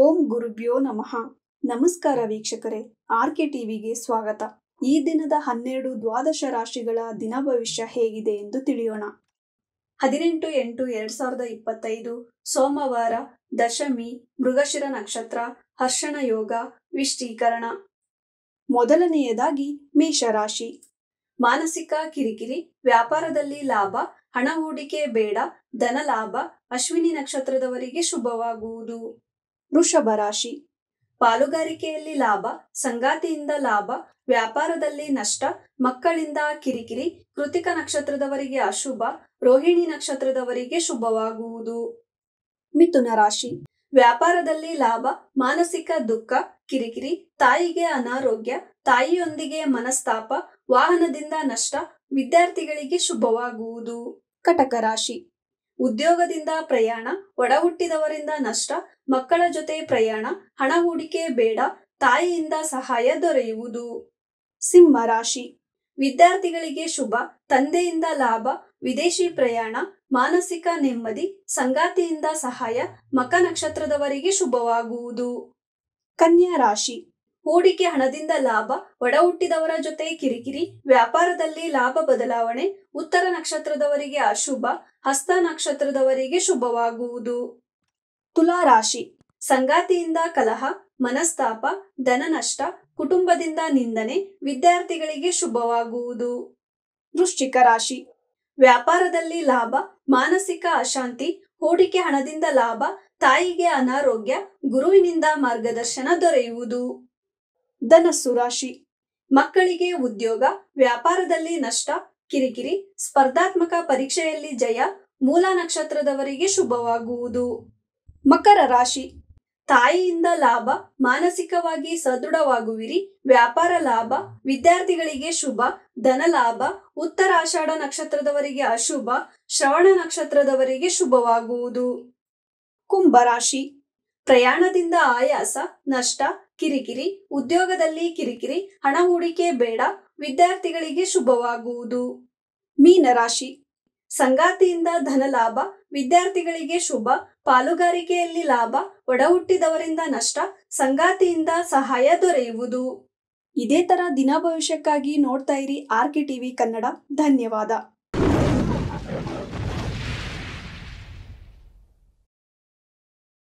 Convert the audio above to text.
ಓಂ ಗುರುಭ್ಯೋ ನಮಃ. ನಮಸ್ಕಾರ ವೀಕ್ಷಕರೇ, ಆರ್ಕೆ ಟಿವಿಗೆ ಸ್ವಾಗತ. ಈ ದಿನದ 12 ದ್ವಾದಶ ರಾಶಿಗಳ ದಿನ ಭವಿಷ್ಯ ಹೇಗಿದೆ ಎಂದು ತಿಳಿಯೋಣ. 18/8/2025 ಸೋಮವಾರ, ದಶಮಿ, ಮೃಗಶಿರ ನಕ್ಷತ್ರ, ಹರ್ಷಣ ಯೋಗ, ವಿಷ್ಟೀಕರಣ. ಮೊದಲನೆಯದಾಗಿ ಮೇಷರಾಶಿ. ಮಾನಸಿಕ ಕಿರಿಕಿರಿ, ವ್ಯಾಪಾರದಲ್ಲಿ ಲಾಭ, ಹಣ ಹೂಡಿಕೆ ಬೇಡ, ಧನ ಲಾಭ, ಅಶ್ವಿನಿ ನಕ್ಷತ್ರದವರಿಗೆ ಶುಭವಾಗುವುದು. ವೃಷಭ ರಾಶಿ. ಪಾಲುಗಾರಿಕೆಯಲ್ಲಿ ಲಾಭ, ಸಂಗಾತಿಯಿಂದ ಲಾಭ, ವ್ಯಾಪಾರದಲ್ಲಿ ನಷ್ಟ, ಮಕ್ಕಳಿಂದ ಕಿರಿಕಿರಿ, ಕೃತಿಕ ನಕ್ಷತ್ರದವರಿಗೆ ಅಶುಭ, ರೋಹಿಣಿ ನಕ್ಷತ್ರದವರಿಗೆ ಶುಭವಾಗುವುದು. ಮಿಥುನ ರಾಶಿ. ವ್ಯಾಪಾರದಲ್ಲಿ ಲಾಭ, ಮಾನಸಿಕ ದುಃಖ, ಕಿರಿಕಿರಿ, ತಾಯಿಗೆ ಅನಾರೋಗ್ಯ, ತಾಯಿಯೊಂದಿಗೆ ಮನಸ್ತಾಪ, ವಾಹನದಿಂದ ನಷ್ಟ, ವಿದ್ಯಾರ್ಥಿಗಳಿಗೆ ಶುಭವಾಗುವುದು. ಕಟಕ ರಾಶಿ. ಉದ್ಯೋಗದಿಂದ ಪ್ರಯಾಣ, ಒಡ ಹುಟ್ಟಿದವರಿಂದ ನಷ್ಟ, ಮಕ್ಕಳ ಜೊತೆ ಪ್ರಯಾಣ, ಹಣ ಹೂಡಿಕೆ ಬೇಡ, ತಾಯಿಯಿಂದ ಸಹಾಯ ದೊರೆಯುವುದು. ಸಿಂಹ ರಾಶಿ. ವಿದ್ಯಾರ್ಥಿಗಳಿಗೆ ಶುಭ, ತಂದೆಯಿಂದ ಲಾಭ, ವಿದೇಶಿ ಪ್ರಯಾಣ, ಮಾನಸಿಕ ನೆಮ್ಮದಿ, ಸಂಗಾತಿಯಿಂದ ಸಹಾಯ, ಮಕ ನಕ್ಷತ್ರದವರಿಗೆ ಶುಭವಾಗುವುದು. ಕನ್ಯಾ ರಾಶಿ. ಹೂಡಿಕೆ ಹಣದಿಂದ ಲಾಭ, ಒಡ ಹುಟ್ಟಿದವರ ಜೊತೆ ಕಿರಿಕಿರಿ, ವ್ಯಾಪಾರದಲ್ಲಿ ಲಾಭ ಬದಲಾವಣೆ, ಉತ್ತರ ನಕ್ಷತ್ರದವರಿಗೆ ಅಶುಭ, ಹಸ್ತ ನಕ್ಷತ್ರದವರಿಗೆ ಶುಭವಾಗುವುದು. ತುಲಾ ರಾಶಿ. ಸಂಗಾತಿಯಿಂದ ಕಲಹ, ಮನಸ್ತಾಪ, ಧನ ನಷ್ಟ, ಕುಟುಂಬದಿಂದ ನಿಂದನೆ, ವಿದ್ಯಾರ್ಥಿಗಳಿಗೆ ಶುಭವಾಗುವುದು. ವೃಶ್ಚಿಕ ರಾಶಿ. ವ್ಯಾಪಾರದಲ್ಲಿ ಲಾಭ, ಮಾನಸಿಕ ಅಶಾಂತಿ, ಹೂಡಿಕೆ ಹಣದಿಂದ ಲಾಭ, ತಾಯಿಗೆ ಅನಾರೋಗ್ಯ, ಗುರುವಿನಿಂದ ಮಾರ್ಗದರ್ಶನ ದೊರೆಯುವುದು. ಧನಸ್ಸು ರಾಶಿ. ಮಕ್ಕಳಿಗೆ ಉದ್ಯೋಗ, ವ್ಯಾಪಾರದಲ್ಲಿ ನಷ್ಟ, ಕಿರಿಕಿರಿ, ಸ್ಪರ್ಧಾತ್ಮಕ ಪರೀಕ್ಷೆಯಲ್ಲಿ ಜಯ, ಮೂಲ ನಕ್ಷತ್ರದವರಿಗೆ ಶುಭವಾಗುವುದು. ಮಕರ ರಾಶಿ. ತಾಯಿಯಿಂದ ಲಾಭ, ಮಾನಸಿಕವಾಗಿ ಸದೃಢವಾಗುವಿರಿ, ವ್ಯಾಪಾರ ಲಾಭ, ವಿದ್ಯಾರ್ಥಿಗಳಿಗೆ ಶುಭ, ಧನ ಲಾಭ, ಉತ್ತರಾಷಾಢ ನಕ್ಷತ್ರದವರಿಗೆ ಅಶುಭ, ಶ್ರವಣ ನಕ್ಷತ್ರದವರಿಗೆ ಶುಭವಾಗುವುದು. ಕುಂಭರಾಶಿ. ಪ್ರಯಾಣದಿಂದ ಆಯಾಸ, ನಷ್ಟ, ಕಿರಿಕಿರಿ, ಉದ್ಯೋಗದಲ್ಲಿ ಕಿರಿಕಿರಿ, ಹಣ ಹೂಡಿಕೆ ಬೇಡ, ವಿದ್ಯಾರ್ಥಿಗಳಿಗೆ ಶುಭವಾಗುವುದು. ಮೀನರಾಶಿ. ಸಂಗಾತಿಯಿಂದ ಧನ ಲಾಭ, ವಿದ್ಯಾರ್ಥಿಗಳಿಗೆ ಶುಭ, ಪಾಲುಗಾರಿಕೆಯಲ್ಲಿ ಲಾಭ, ಒಡ ಹುಟ್ಟಿದವರಿಂದ ನಷ್ಟ, ಸಂಗಾತಿಯಿಂದ ಸಹಾಯ ದೊರೆಯುವುದು. ಇದೇ ತರ ದಿನ ಭವಿಷ್ಯಕ್ಕಾಗಿ ನೋಡ್ತಾ ಇರಿ ಆರ್ಕೆ ಟಿವಿ ಕನ್ನಡ. ಧನ್ಯವಾದ.